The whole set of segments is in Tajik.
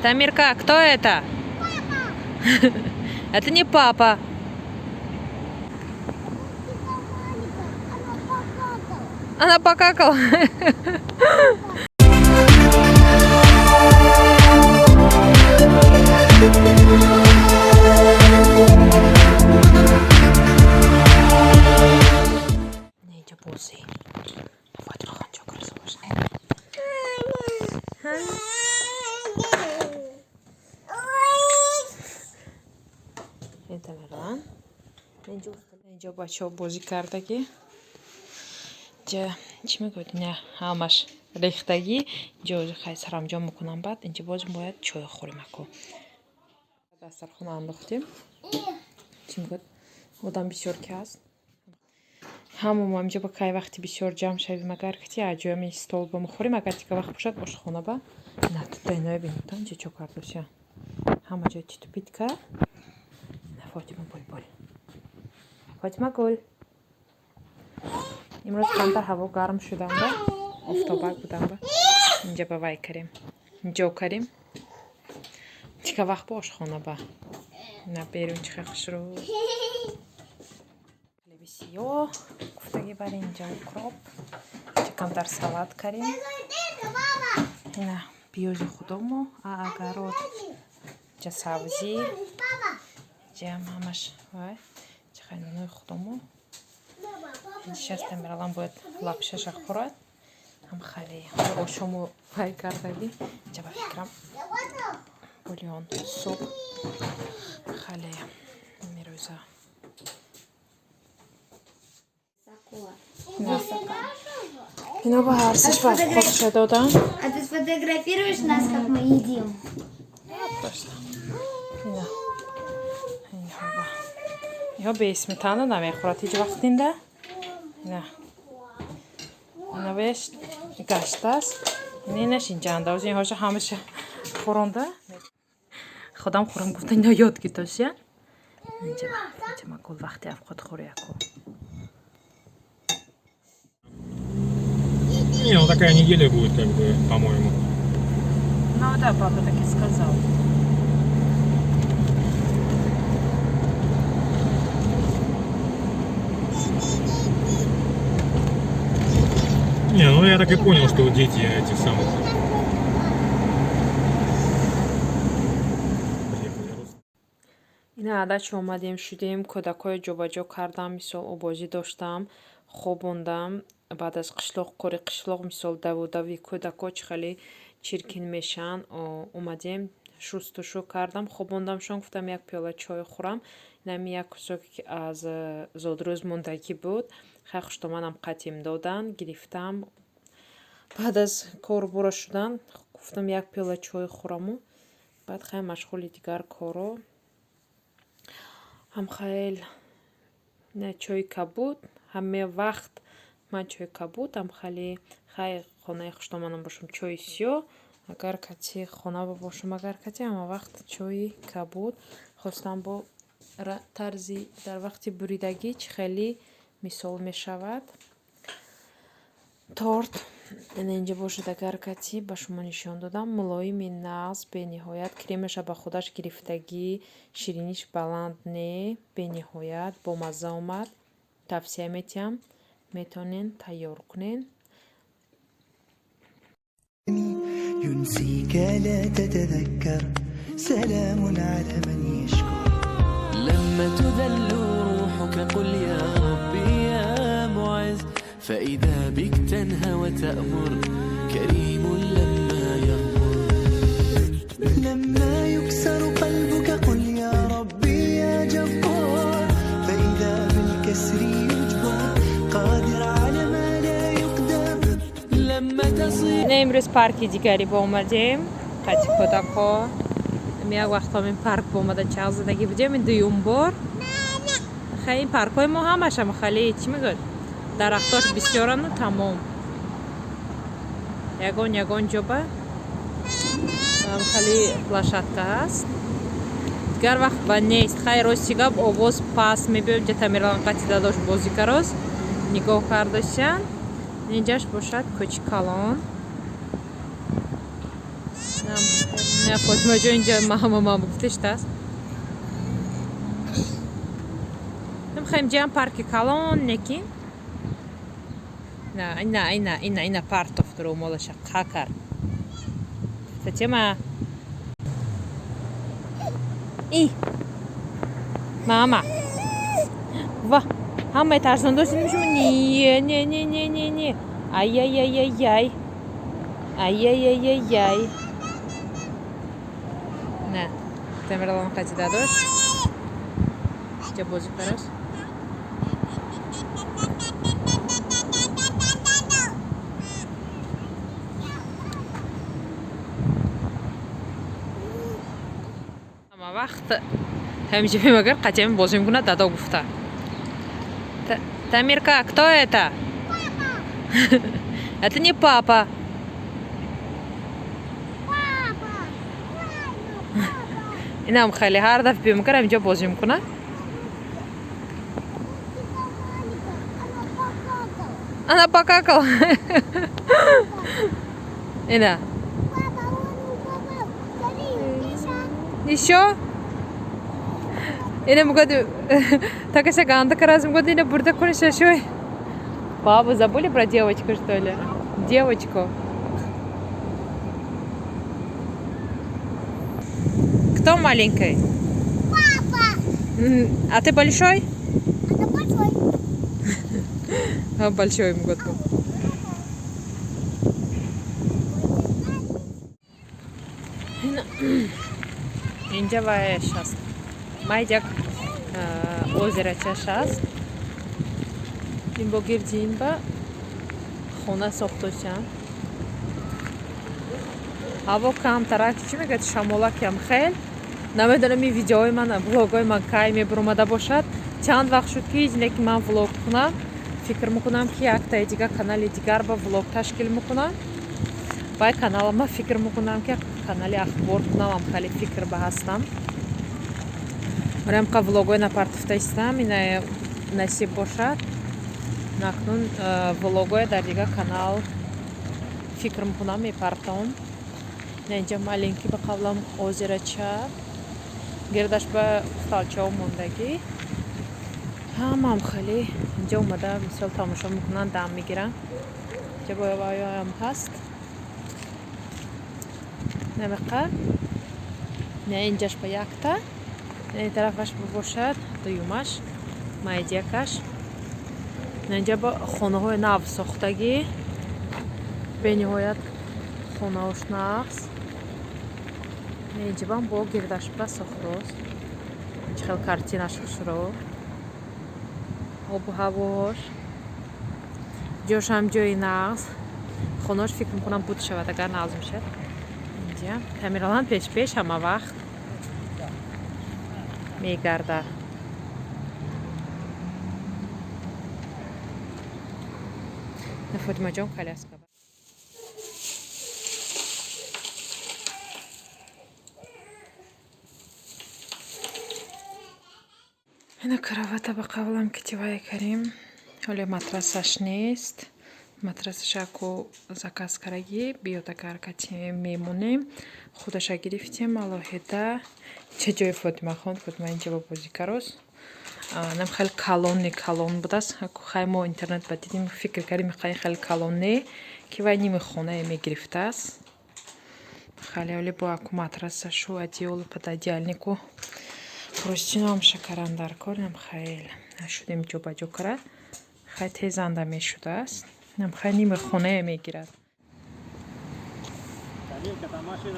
Тамирка, кто это? Папа. Это не папа. Она покакала. Neyce bozuyor. Hadi bakalım çok arası var. Это Мирон. Нейце бачо бози кардаги. چی میگوید نه همش ریختگی جوز خیلی سرانجام میکنم بعد اینجا باز باید چای خوریم اکو دسترخوان انداختیم چی میگوید بودم بسیار که هست همون ما اینجا با که وقتی بسیار جمع شویم اگر کتی عجوه می استول بمخوریم اگر تیکه وقت باشد باش خونه با نه تو دینای بینیدن اینجا چو کردوسیان همه جای تی تو بیتکه نه فاطمه بول بول فاطمه گل امروز کمتر هوا گرم شدم با افتابک بودم با اینجا با وای کریم اینجا کریم چیکه وقت باش خونه با نه بیرون چیکه خوش رو بسیار گفتگی بر اینجا کروب چه کمتر سلات کریم نه بیوز خودمو اگرات چه سبزی چه همش وای چه خیلی خودمو сейчас Тамиралан будет лапшаша хурат. Ам хали ошому пай кардаги. Жаба фикрам. Бульон, суп. Хали мируза. Ино ба арсиш вақт худша додан. А ты сфотографируешь нас, как мы едим? Просто. Ино. Ино به сметана намехӯрад ҳеҷ вақтинда. نه نوشت گشت است اینش اینجا اندازه این هاشه همشه خورنده خودم خورم گفتن اینا یاد گیتاشی اینجا ما کل وقتی افقاد خوری اکو Не, ну такая неделя будет, как бы, по-моему. Ну да, папа так и сказал. Не, ну я так и понял, что дети этих самых. اینا عادت چه اومدیم شدیم کودکای جابجا کردم مثال آبازی داشتم خوابوندم بعد از قشلاق کاری قشلاق مثال دوی کودکا خیلی چرکین میشن اومدیم شستشو کردم خوابوندم شون گفتم یک پیاله چای خورم اینم یک کسک از زادروز موندگی بود خیلی خوشتمنم قطیم دادن گرفتم بعد از کار برو شدن گفتم یک پیاله چای خورم بعد خیلی مشغول دیگر کارو هم خیلی نه چای کبود همه وقت من چای کبود هم خیلی خانه خوشتمنم باشم چای سیو اگر کسی خانه باشم اگر کسی همه وقت چای کبود خواستم با طرزی در وقت بریدگی خیلی مثال می شود تورت اینجا باشد اگر کسی با شما نشان دادم ملایمی ناز به نهایت کریمش با خودش گرفتگی شیرینیش بلند نه به نهایت با مزه اومد توصیه میتیم میتونین تیار کنین ينسيك لا تتذكر سلام على من يشكر لما تذل روحك قل يا ربي يا معز فإذا بك تنهى وتأمر كريم لما يغمر لما يكسر قلبك قل يا ربي يا جبار فإذا بالكسر يجبر قادر على ما لا يقدر لما تصير امروز پارکی دیگری با اومدیم قطی کودکا یک وقتا این پارک با اومده چه زدگی بودیم این دویم بار خیلی این پارک های ما همش هم خیلی چی میگوید درختاش بسیارن تمام یگان جوبه خیلی площадка هست دیگر وقت با نیست خیلی روستیگا آواز پاس میبیم جا Тамиралан قطی داداش بازی کراز نگاه کردشن اینجاش باشد کوچ کالان نه فاطمه جو اینجا ما گفتش دست نمیخوایم جام پارک کالون نکیم نه اینا پارت افترو مالش قاکر فاطمه ای ماما ва همه ترسان داشتیم شما نه ай نه تمرلان قاچی داداش چه بازی کراس اما وقت همیشه فیلم اگر قاچیم بازی میکنه دادا گفته Тамирка, кто это? Это не папа. اینم خیلی هر دفعه بیام میکنم اینجا بازی میکنه انا покакал اینا еще اینم میگه такая гандка раз میگه اینه burada konuşuyor Папа, забыли про девочку, что ли? Девочку. Кто маленький? Папа! А ты большой? Это большой. А большой ему год был. Индия сейчас. Майдяк озеро сейчас. این با گردیم با خونه ساختوشم هوا کم ترک چی میگه شمالک هم خیل نمیدونم این ویدیوهای من بلوگای من کی میبرومده باشد چند وقت شد که اینه که من ولوگ کنم فکر میکنم که یک تا دیگه کانال دیگر با ولوگ تشکیل میکنم با کانال ما فکر میکنم که کانال اخبار کنم هم خیلی فکر به هستم مریم که ولوگای نپرتفته استم اینه نصیب باشد نکنون ولوگای در دیگه کانال فکر میکنم میپرتم اینجا مالینکی به قبلم озеро چپ گردش به خالچه و موندگی هم خیلی اینجا اومده مثال تماشا میکنن دم میگیرن اینجا بایای هم هست نمیقه نه اینجاش به یکتا این طرفش باشد دویومش مایدیکش اینجا با خونه های نو ساختگی به نهایت خونه هاش نقص اینجا با گردش با ساخته است خیلی کارتینش خوشرو آب و هواش جاش هم جای نقص خونه هاش فکر میکنم بود شود اگر نقص میشه اینجا تعمیرالان پیش همه وقت میگرده فاطمه جان коляска اینا کراوات به قبلم کتیوای کریم ولی مترسش نیست مترسش اکو заказ کردی بیاد اگر کتی میمونیم خودش گرفتیم алоҳида چه جای فاطمه خان فاطمه اینجا با بازی کروس نم خیلی کالون بود است خیلی ما اینترنت بدیدیم فکر کردیم خیلی کالونه که وای نمیخونه میگرفته است خیلی ولی با اکو مترسش و ادیول پدادیالنیکو پروستینو هم شکران در کردم خیلی نشدیم جو با جو کرد خیلی تیزنده میشده است نم خیلی نمیخونه میگیرد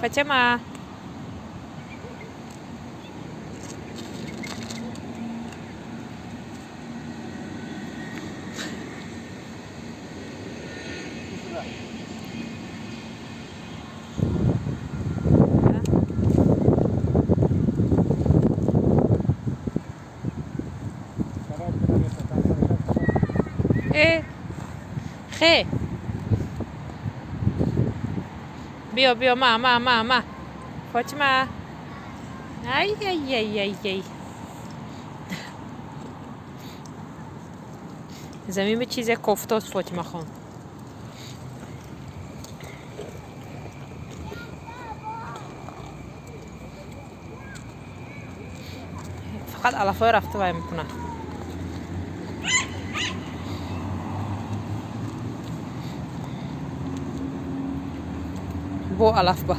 فاطمه خی بیا ما فاطمه ای زمین به چیز کوفته است فاطمه خان фақат алафҳои рафта вай мекунад. бо алафба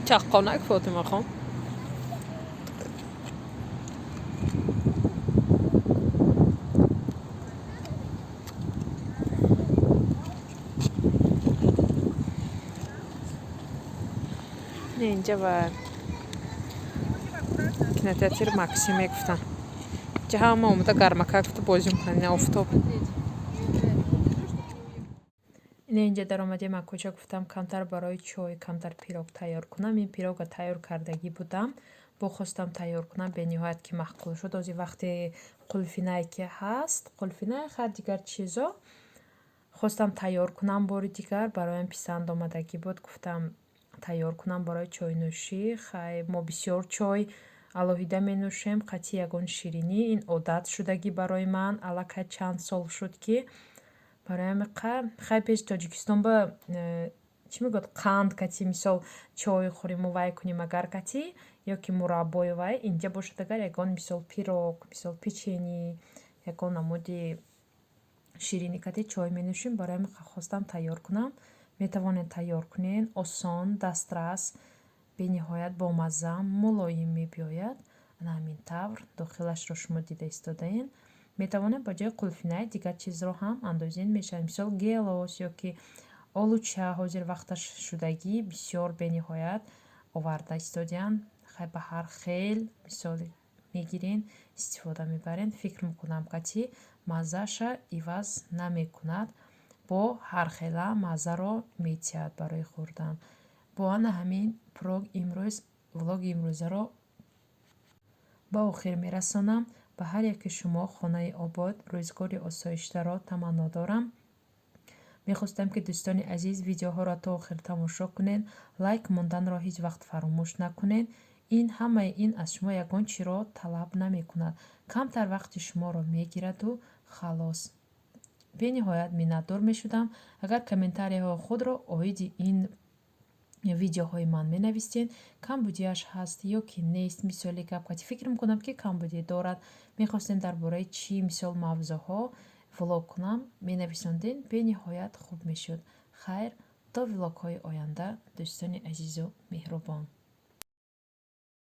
чаққонак Фотимахон. اینجا با кинотеатр Максим гуфтам. ҷа ҳама омада гармака гуфта бозӣ мекунанд ин офтоб. اینجا در آمدیم کجا گفتم کمتر برای چای کمتر پیروگ تیار کنم. این پیروگ تیار کردگی بودم. با خواستم تیار کنم به نهایت که معقول شد. از وقتی قلفینه که هست قلفینه خیر دیگر چیزا خواستم تیار کنم بار دیگر برایم پسند آمدگی بود. گفتم تیار کنم برای چای نوشی. خیر ما بسیار چای алоҳида менӯшем. қатъи ягон ширинӣ ин одат шудагӣ барои ман. аллакай чанд сол шуд ки бароям хай пеш Тоҷикистон ба чӣ мегӯяд қанд кати мисол чой хӯрем вай кунем агар кати ё ки мураббои вай инҷа бошад агар ягон мисол пирог мисол печени ягон намуди ширини кати чой менӯшем. бароям хостам тайёр кунам. метавонед тайёр кунед. осон дастрас бениҳоят бомазза мулоим мебиёяд. ана ҳамин тавр дохилашро шумо дида истодаен. метавонед ба ҷои қулфина дигар чизро ҳам андозен мешавад. мисол гелос ё ки олуча ҳозир вақташ шудагӣ бисёр бениҳоят оварда истодиянд. хай ба ҳар хел мисол мегирен истифода мебарен. фикр мекунам кати маззаша иваз намекунад. бо ҳар хела маззаро метиҳад барои хӯрдан. бо ана ҳамин влоги имрӯзаро ба охир мерасонам. ба ҳар яки шумо хонаи обод рӯзгори осоиштаро таманно дорам. мехостам ки дӯстони азиз видеоҳоро то охир тамошо кунед. лайк монданро ҳеҷ вақт фаромӯш накунед. ҳамаи ин аз шумо ягон чиро талаб намекунад. камтар вақти шуморо мегираду халос. бениҳоят миннатдор мешудам агар комментарияҳои худро оиди ин видеоҳои ман менавистед. камбудиаш ҳаст ё ки нест мисоли гапкати фикр мекунам ки камбудӣ дорад. мехостем дар бораи чӣ мисол мавзӯъҳо влог кунам менависонден бениҳоят хуб мешуд. хайр то влогҳои оянда дӯстони азизу меҳрубон.